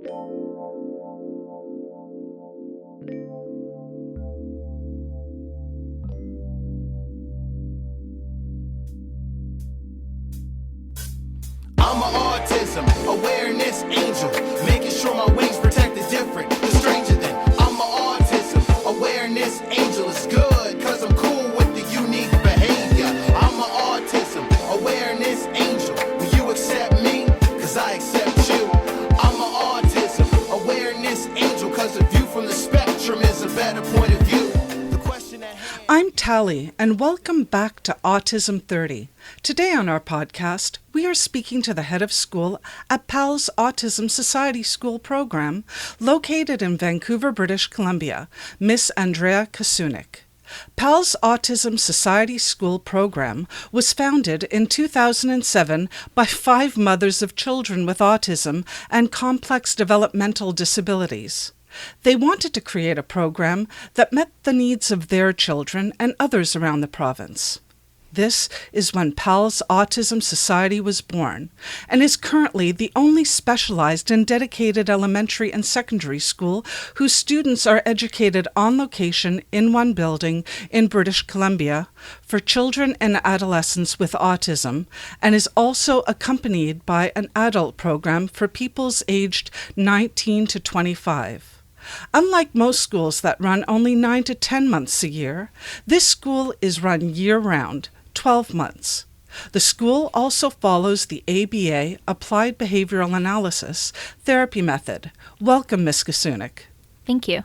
I'm an autism awareness angel, making sure my wings protect the different, the stranger than. I'm an autism awareness angel. It's good, cause I'm cool with the unique behavior. I'm an autism awareness angel. Will you accept me? Cause I accept you. I'm an autism awareness angel, cause a view from the spectrum is a better point of view. I'm Tally, and welcome back to Autism 30. Today on our podcast, we are speaking to the head of school at PALS Autism Society School program, located in Vancouver, British Columbia, Miss Andrea Kasunic. PALS Autism Society School program was founded in 2007 by 5 mothers of children with autism and complex developmental disabilities. They wanted to create a program that met the needs of their children and others around the province. This is when PALS Autism Society was born, and is currently the only specialized and dedicated elementary and secondary school whose students are educated on location in one building in British Columbia for children and adolescents with autism, and is also accompanied by an adult program for pupils aged 19 to 25. Unlike most schools that run only 9 to 10 months a year, this school is run year-round, 12 months. The school also follows the ABA, Applied Behavioral Analysis, therapy method. Welcome, Ms. Kasunic. Thank you.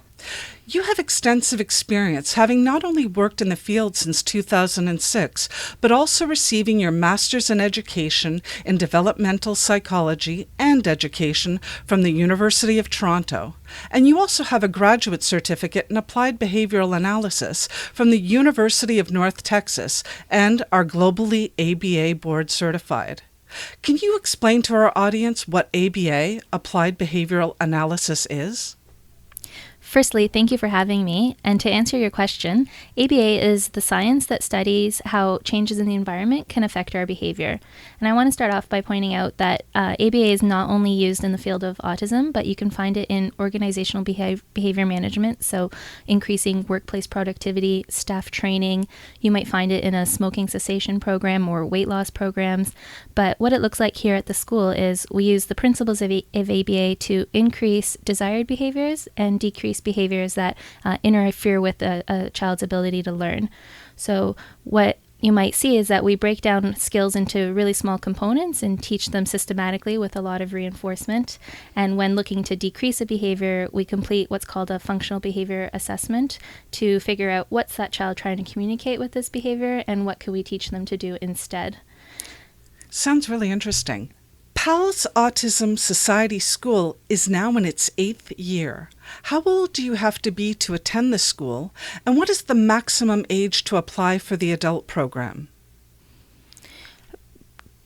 You have extensive experience, having not only worked in the field since 2006, but also receiving your Master's in Education in Developmental Psychology and Education from the University of Toronto. And you also have a graduate certificate in Applied Behavioral Analysis from the University of North Texas and are globally ABA board certified. Can you explain to our audience what ABA, Applied Behavioral Analysis, is? Firstly, thank you for having me. And to answer your question, ABA is the science that studies how changes in the environment can affect our behavior. And I want to start off by pointing out that ABA is not only used in the field of autism, but you can find it in organizational behavior management, so increasing workplace productivity, staff training. You might find it in a smoking cessation program or weight loss programs. But what it looks like here at the school is we use the principles of ABA to increase desired behaviors and decrease behaviors that interfere with a child's ability to learn. So what you might see is that we break down skills into really small components and teach them systematically with a lot of reinforcement. And when looking to decrease a behavior, we complete what's called a functional behavior assessment to figure out what's that child trying to communicate with this behavior and what can we teach them to do instead. Sounds really interesting. PALS Autism Society School is now in its 8th year. How old do you have to be to attend the school, and what is the maximum age to apply for the adult program?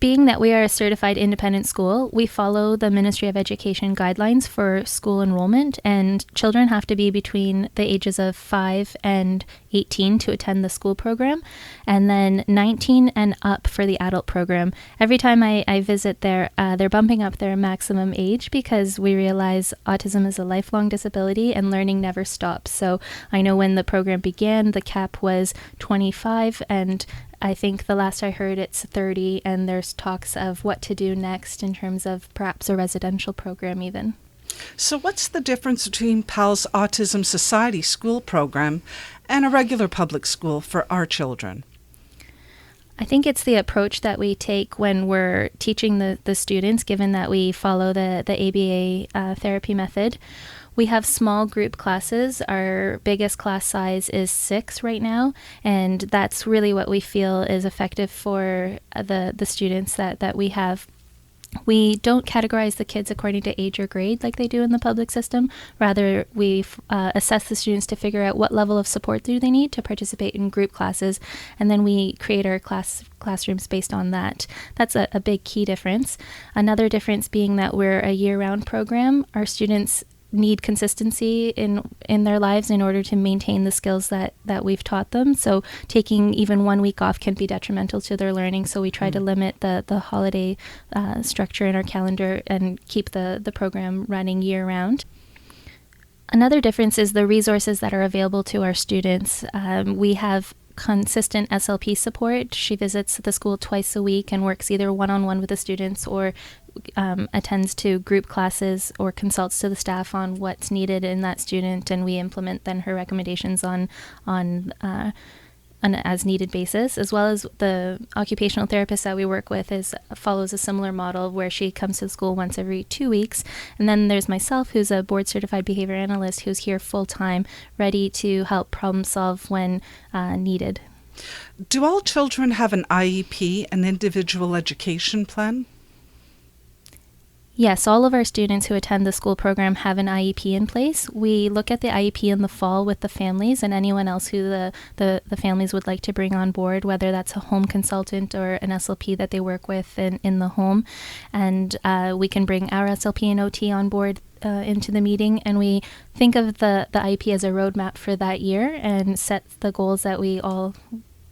Being that we are a certified independent school, we follow the Ministry of Education guidelines for school enrollment, and children have to be between the ages of 5 and 18 to attend the school program, and then 19 and up for the adult program. Every time I visit there, they're bumping up their maximum age because we realize autism is a lifelong disability and learning never stops. So I know when the program began, the cap was 25, and I think the last I heard it's 30, and there's talks of what to do next in terms of perhaps a residential program even. So what's the difference between PALS Autism Society School program and a regular public school for our children? I think it's the approach that we take when we're teaching the students, given that we follow the ABA therapy method. We have small group classes. Our biggest class size is 6 right now, and that's really what we feel is effective for the students that we have. We don't categorize the kids according to age or grade like they do in the public system. Rather, we assess the students to figure out what level of support do they need to participate in group classes, and then we create our classrooms based on that. That's a big key difference. Another difference being that we're a year-round program. Our students need consistency in their lives in order to maintain the skills that we've taught them. So taking even 1 week off can be detrimental to their learning. So we try to limit the holiday structure in our calendar and keep the program running year round. Another difference is the resources that are available to our students. We have consistent SLP support. She visits the school twice a week and works either one-on-one with the students or attends to group classes or consults to the staff on what's needed in that student, and we implement then her recommendations on an as needed basis, as well as the occupational therapist that we work with follows a similar model where she comes to the school once every 2 weeks. And then there's myself, who's a board certified behavior analyst, who's here full time, ready to help problem solve when needed. Do all children have an IEP, an individual education plan? Yes, all of our students who attend the school program have an IEP in place. We look at the IEP in the fall with the families and anyone else who the families would like to bring on board, whether that's a home consultant or an SLP that they work with in the home. And we can bring our SLP and OT on board into the meeting, and we think of the IEP as a roadmap for that year and set the goals that we all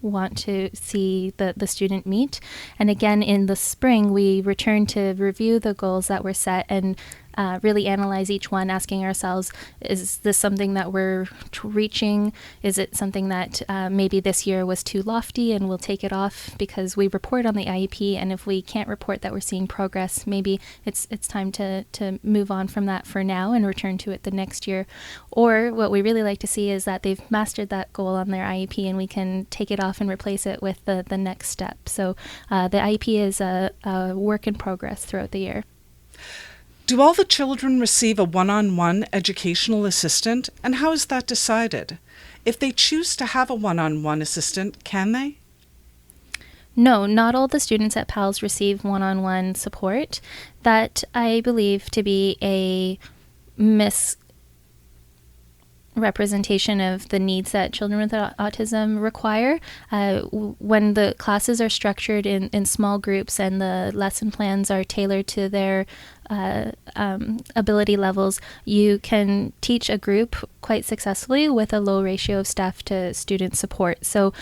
want to see the student meet. And again, in the spring, we return to review the goals that were set and really analyze each one, asking ourselves, is this something that we're reaching? Is it something that maybe this year was too lofty and we'll take it off? Because we report on the IEP, and if we can't report that we're seeing progress, maybe it's time to move on from that for now and return to it the next year. Or what we really like to see is that they've mastered that goal on their IEP and we can take it off and replace it with the next step. So the IEP is a work in progress throughout the year. Do all the children receive a one-on-one educational assistant, and how is that decided? If they choose to have a one-on-one assistant, can they? No, not all the students at PALS receive one-on-one support. That I believe to be a misrepresentation of the needs that children with autism require. When the classes are structured in small groups and the lesson plans are tailored to their ability levels, you can teach a group quite successfully with a low ratio of staff to student support. So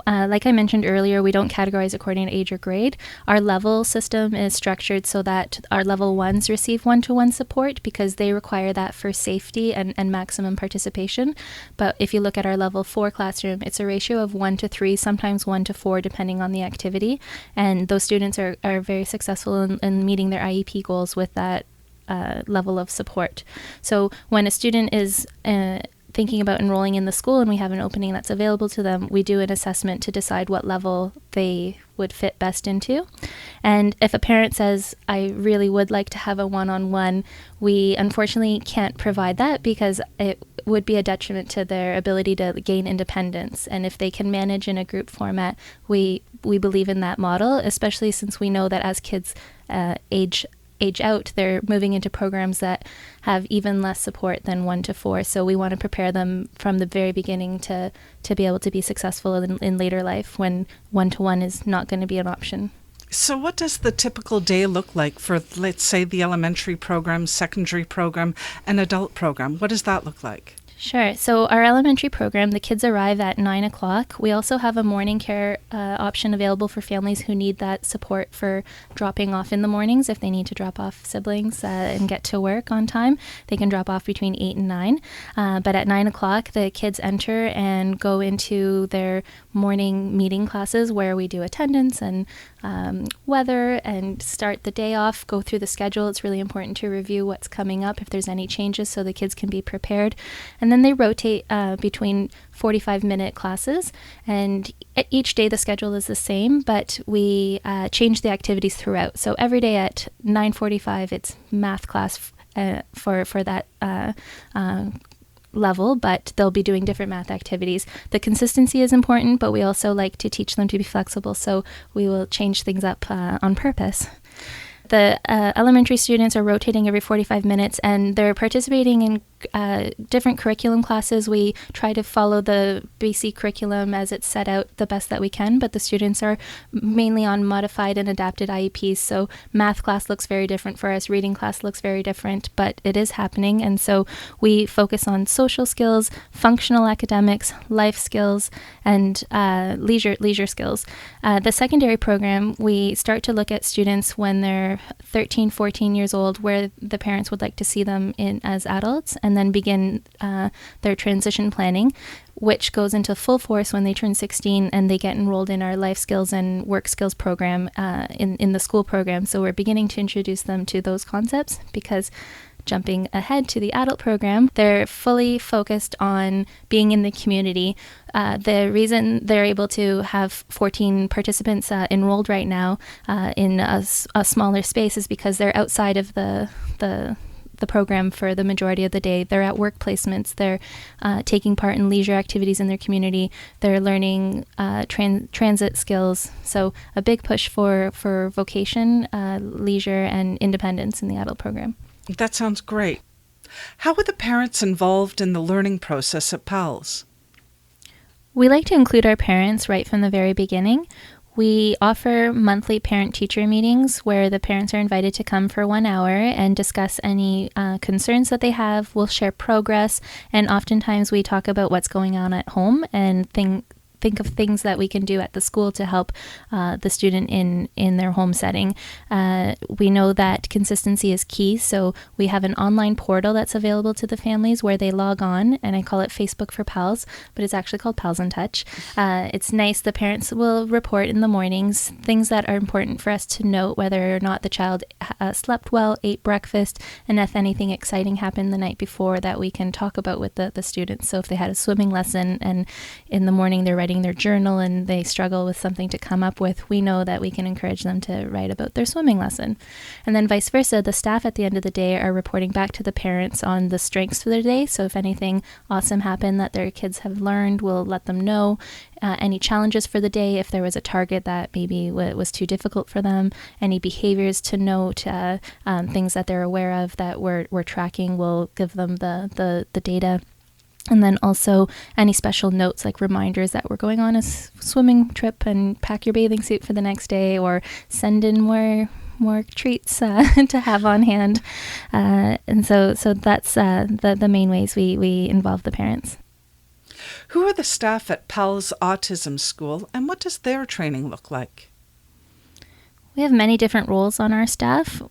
like I mentioned earlier, we don't categorize according to age or grade. Our level system is structured so that our level ones receive one-to-one support because they require that for safety and maximum participation. But if you look at our level 4 classroom, it's a ratio of 1 to 3, sometimes 1 to 4, depending on the activity. And those students are very successful in meeting their IEP goals with that level of support. So when a student is thinking about enrolling in the school and we have an opening that's available to them, we do an assessment to decide what level they would fit best into. And if a parent says, I really would like to have a one-on-one, we unfortunately can't provide that because it would be a detriment to their ability to gain independence. And if they can manage in a group format, we believe in that model, especially since we know that as kids age out, they're moving into programs that have even less support than 1 to 4. So we want to prepare them from the very beginning to be able to be successful in later life when 1-to-1 is not going to be an option. So what does the typical day look like for, let's say, the elementary program, secondary program, and adult program? What does that look like? Sure. So our elementary program, the kids arrive at 9 o'clock. We also have a morning care option available for families who need that support for dropping off in the mornings. If they need to drop off siblings and get to work on time, they can drop off between 8 and 9. But at 9 o'clock, the kids enter and go into their morning meeting classes where we do attendance and weather and start the day off, go through the schedule. It's really important to review what's coming up if there's any changes so the kids can be prepared. And then they rotate between 45-minute classes, and each day the schedule is the same, but we change the activities throughout. So every day at 9:45, it's math class for that level, but they'll be doing different math activities. The consistency is important, but we also like to teach them to be flexible, so we will change things up on purpose. The elementary students are rotating every 45 minutes, and they're participating in different curriculum classes. We try to follow the BC curriculum as it's set out the best that we can, but the students are mainly on modified and adapted IEPs. So math class looks very different for us, reading class looks very different, but it is happening. And so we focus on social skills, functional academics, life skills, and leisure skills. The secondary program, we start to look at students when they're 13, 14 years old, where the parents would like to see them in as adults, and then begin their transition planning, which goes into full force when they turn 16 and they get enrolled in our life skills and work skills program in the school program. So we're beginning to introduce them to those concepts, because jumping ahead to the adult program, they're fully focused on being in the community. The reason they're able to have 14 participants enrolled right now in a smaller space is because they're outside of the program for the majority of the day. They're at work placements. They're taking part in leisure activities in their community. They're learning transit skills. So a big push for vocation, leisure, and independence in the adult program. That sounds great. How are the parents involved in the learning process at PALS? We like to include our parents right from the very beginning. We offer monthly parent-teacher meetings where the parents are invited to come for 1 hour and discuss any concerns that they have. We'll share progress, and oftentimes we talk about what's going on at home and think of things that we can do at the school to help the student in their home setting. We know that consistency is key, so we have an online portal that's available to the families where they log on, and I call it Facebook for PALS, but it's actually called PALS in Touch. It's nice. The parents will report in the mornings things that are important for us to note, whether or not the child slept well, ate breakfast, and if anything exciting happened the night before that we can talk about with the students. So if they had a swimming lesson and in the morning they're writing their journal and they struggle with something to come up with, we know that we can encourage them to write about their swimming lesson. And then vice versa, the staff at the end of the day are reporting back to the parents on the strengths for their day. So if anything awesome happened that their kids have learned, we'll let them know. Any challenges for the day, if there was a target that maybe was too difficult for them, any behaviors to note, things that they're aware of that we're tracking, we'll give them the data. And then also any special notes, like reminders that we're going on a swimming trip and pack your bathing suit for the next day, or send in more treats to have on hand. And so that's the main ways we involve the parents. Who are the staff at PALS Autism School, and what does their training look like? We have many different roles on our staff.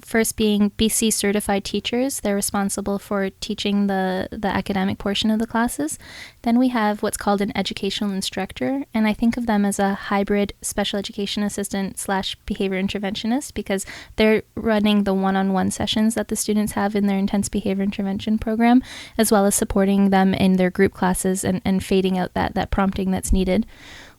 First being BC certified teachers. They're responsible for teaching the academic portion of the classes. Then we have what's called an educational instructor, and I think of them as a hybrid special education assistant / behavior interventionist, because they're running the one-on-one sessions that the students have in their intense behavior intervention program, as well as supporting them in their group classes and fading out that prompting that's needed.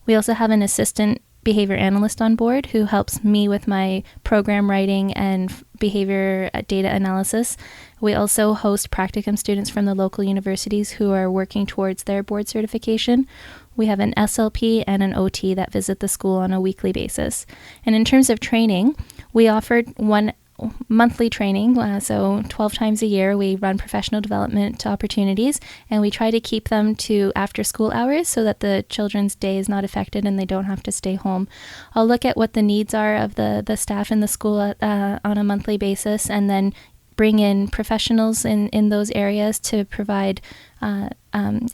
We also have an assistant behavior analyst on board who helps me with my program writing and behavior data analysis. We also host practicum students from the local universities who are working towards their board certification. We have an SLP and an OT that visit the school on a weekly basis. And in terms of training, we offered one monthly training, so 12 times a year we run professional development opportunities, and we try to keep them to after school hours so that the children's day is not affected and they don't have to stay home. I'll look at what the needs are of the staff in the school on a monthly basis, and then bring in professionals in those areas to provide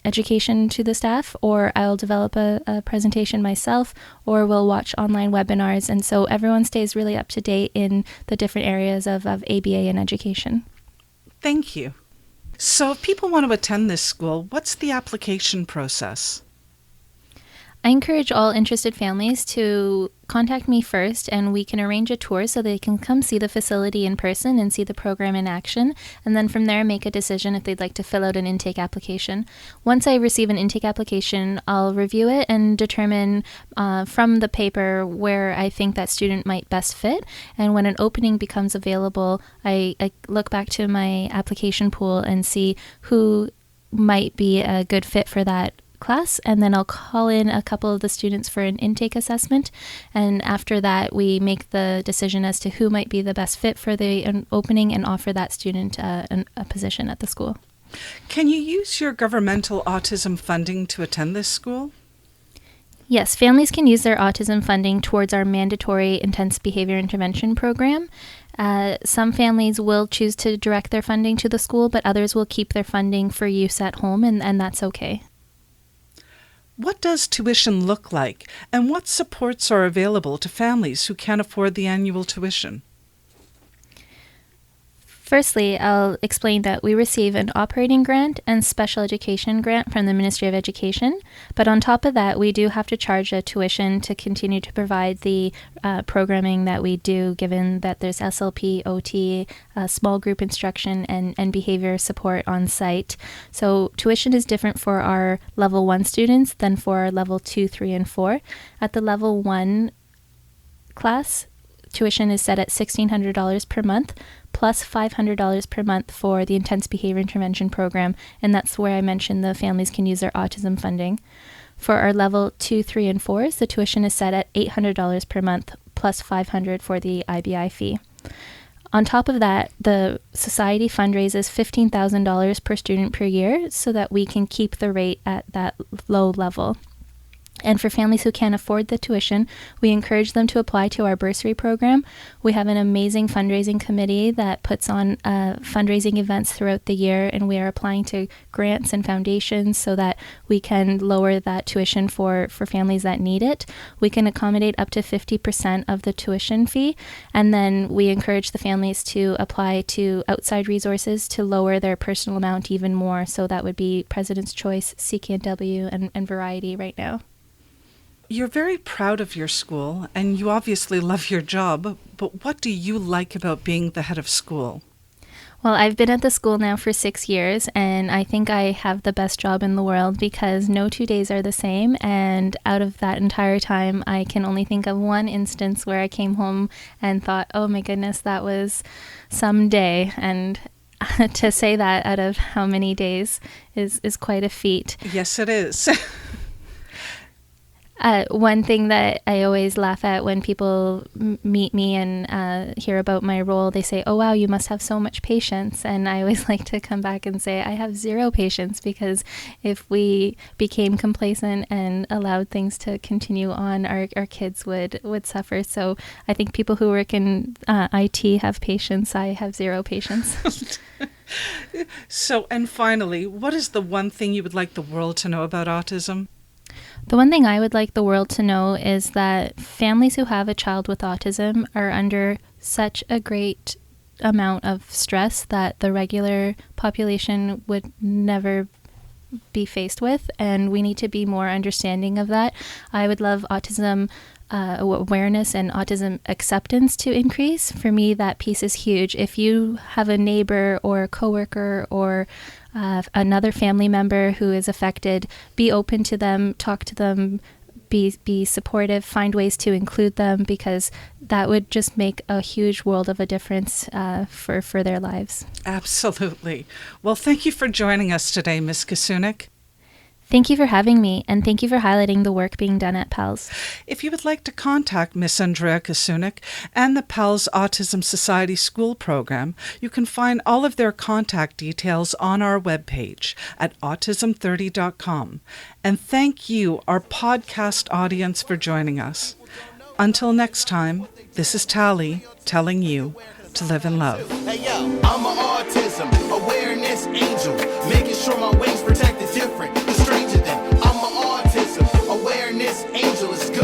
education to the staff, or I'll develop a presentation myself, or we'll watch online webinars. And so everyone stays really up to date in the different areas of ABA and education. Thank you. So if people want to attend this school, what's the application process? I encourage all interested families to contact me first, and we can arrange a tour so they can come see the facility in person and see the program in action, and then from there make a decision if they'd like to fill out an intake application. Once I receive an intake application, I'll review it and determine from the paper where I think that student might best fit, and when an opening becomes available, I look back to my application pool and see who might be a good fit for that class, and then I'll call in a couple of the students for an intake assessment, and after that we make the decision as to who might be the best fit for the opening and offer that student a position at the school. Can you use your governmental autism funding to attend this school? Yes, families can use their autism funding towards our mandatory intense behavior intervention program. Some families will choose to direct their funding to the school, but others will keep their funding for use at home, and that's okay. What does tuition look like, and what supports are available to families who can't afford the annual tuition? Firstly, I'll explain that we receive an operating grant and special education grant from the Ministry of Education, but on top of that, we do have to charge a tuition to continue to provide the programming that we do, given that there's SLP, OT, small group instruction, and behavior support on site. So tuition is different for our Level 1 students than for our Level 2, 3, and 4. At the Level 1 class, tuition is set at $1,600 per month, plus $500 per month for the Intense Behavior Intervention Program, and that's where I mentioned the families can use their autism funding. For our Level 2, 3, and 4s, the tuition is set at $800 per month, plus $500 for the IBI fee. On top of that, the society fundraises $15,000 per student per year so that we can keep the rate at that low level. And for families who can't afford the tuition, we encourage them to apply to our bursary program. We have an amazing fundraising committee that puts on fundraising events throughout the year, and we are applying to grants and foundations so that we can lower that tuition for families that need it. We can accommodate up to 50% of the tuition fee, and then we encourage the families to apply to outside resources to lower their personal amount even more. So that would be President's Choice, CKNW, and Variety right now. You're very proud of your school, and you obviously love your job, but what do you like about being the head of school? Well, I've been at the school now for 6 years, and I think I have the best job in the world because no 2 days are the same, and out of that entire time, I can only think of one instance where I came home and thought, oh my goodness, that was some day, and to say that out of how many days is quite a feat. Yes, it is. One thing that I always laugh at when people meet me and hear about my role, they say, oh, wow, you must have so much patience. And I always like to come back and say, I have zero patience, because if we became complacent and allowed things to continue on, our kids would suffer. So I think people who work in IT have patience. I have zero patience. So, and finally, what is the one thing you would like the world to know about autism? The one thing I would like the world to know is that families who have a child with autism are under such a great amount of stress that the regular population would never be faced with, and we need to be more understanding of that. I would love autism awareness and autism acceptance to increase. For me, that piece is huge. If you have a neighbor or a coworker or another family member who is affected, be open to them, talk to them, be supportive, find ways to include them, because that would just make a huge world of a difference for their lives. Absolutely. Well, thank you for joining us today, Ms. Kasunic. Thank you for having me, and thank you for highlighting the work being done at PALS. If you would like to contact Miss Andrea Kasunic and the PALS Autism Society School Program, you can find all of their contact details on our webpage at autism30.com. And thank you, our podcast audience, for joining us. Until next time, this is Tally telling you to live in love. Hey yo, I'm an autism awareness angel, making sure my wings protect the different, the stranger than I'm an autism awareness angel. Is good.